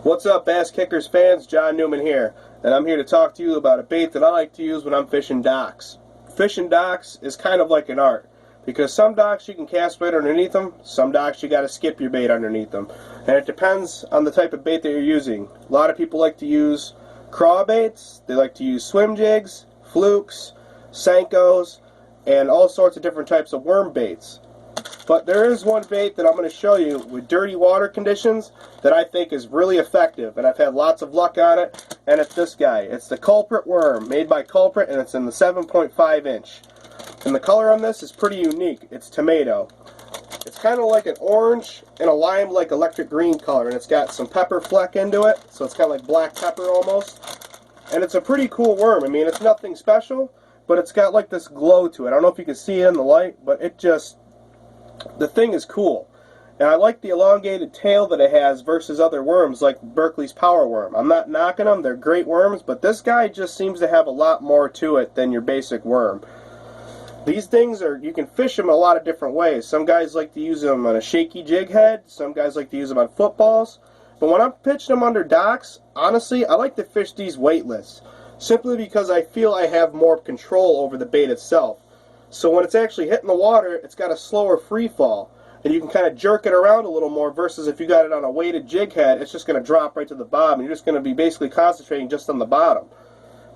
What's up, Bass Kickers fans? John Newman here, and I'm here to talk to you about a bait that I like to use when I'm fishing docks. Fishing docks is kind of like an art, because some docks you can cast bait underneath them, some docks you got to skip your bait underneath them, and it depends on the type of bait that you're using. A lot of people like to use craw baits, they like to use swim jigs, flukes, Senkos, and all sorts of different types of worm baits. But there is one bait that I'm going to show you with dirty water conditions that I think is really effective, and I've had lots of luck on it, and it's this guy. It's the Culprit Worm, made by Culprit, and it's in the 7.5 inch. And the color on this is pretty unique. It's tomato. It's kind of like an orange and a lime like electric green color, and it's got some pepper fleck into it, so it's kind of like black pepper almost. And it's a pretty cool worm. I mean, it's nothing special, but it's got like this glow to it. I don't know if you can see it in the light, but it just... the thing is cool. And I like the elongated tail that it has versus other worms like Berkley's Power Worm. I'm not knocking them, they're great worms, but this guy just seems to have a lot more to it than your basic worm. These things are, you can fish them a lot of different ways. Some guys like to use them on a shaky jig head, some guys like to use them on footballs. But when I'm pitching them under docks, honestly, I like to fish these weightless, simply because I feel I have more control over the bait itself. So when it's actually hitting the water, it's got a slower free fall, and you can kind of jerk it around a little more versus if you got it on a weighted jig head, it's just going to drop right to the bottom. You're just going to be basically concentrating just on the bottom.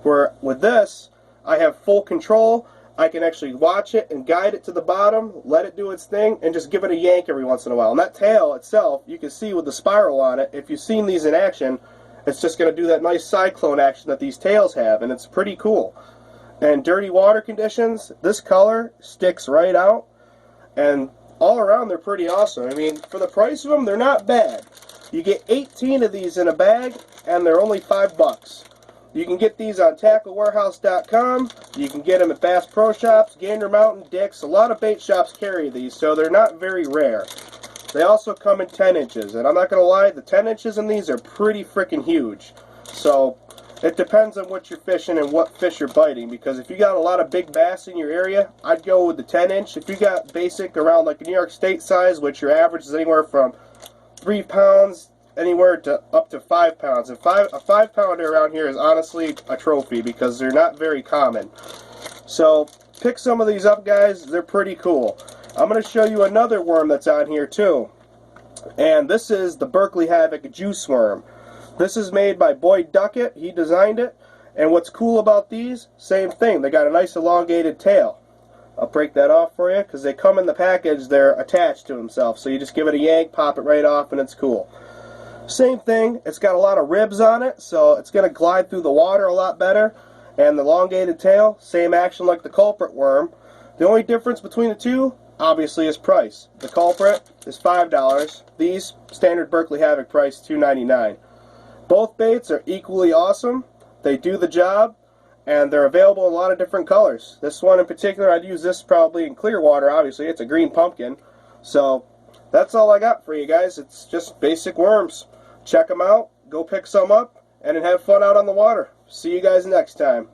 Where with this, I have full control. I can actually watch it and guide it to the bottom, let it do its thing, and just give it a yank every once in a while. And that tail itself, you can see with the spiral on it, if you've seen these in action, it's just going to do that nice cyclone action that these tails have, and it's pretty cool. And dirty water conditions, this color sticks right out, and all around they're pretty awesome. I mean, for the price of them, they're not bad. You get 18 of these in a bag, and they're only $5. You can get these on TackleWarehouse.com. You can get them at Bass Pro Shops, Gander Mountain, Dick's. A lot of bait shops carry these, so they're not very rare. They also come in 10 inches, and I'm not going to lie, the 10 inches in these are pretty freaking huge. So it depends on what you're fishing and what fish you're biting, because if you got a lot of big bass in your area, I'd go with the 10 inch. If you got basic around like a New York State size, which your average is anywhere from 3 pounds anywhere to up to 5 pounds. And a 5 pounder around here is honestly a trophy because they're not very common. So pick some of these up, guys. They're pretty cool. I'm going to show you another worm that's on here too. And this is the Berkley Havoc Juice Worm. This is made by Boyd Duckett. He designed it. And what's cool about these, same thing. They got a nice elongated tail. I'll break that off for you because they come in the package. They're attached to themselves. So you just give it a yank, pop it right off, and it's cool. Same thing. It's got a lot of ribs on it, so it's going to glide through the water a lot better. And the elongated tail, same action like the Culprit Worm. The only difference between the two, obviously, is price. The Culprit is $5. These, standard Berkley Havoc price, $2.99. Both baits are equally awesome. They do the job, and they're available in a lot of different colors. This one in particular, I'd use this probably in clear water, obviously. It's a green pumpkin. So that's all I got for you guys. It's just basic worms. Check them out, go pick some up, and have fun out on the water. See you guys next time.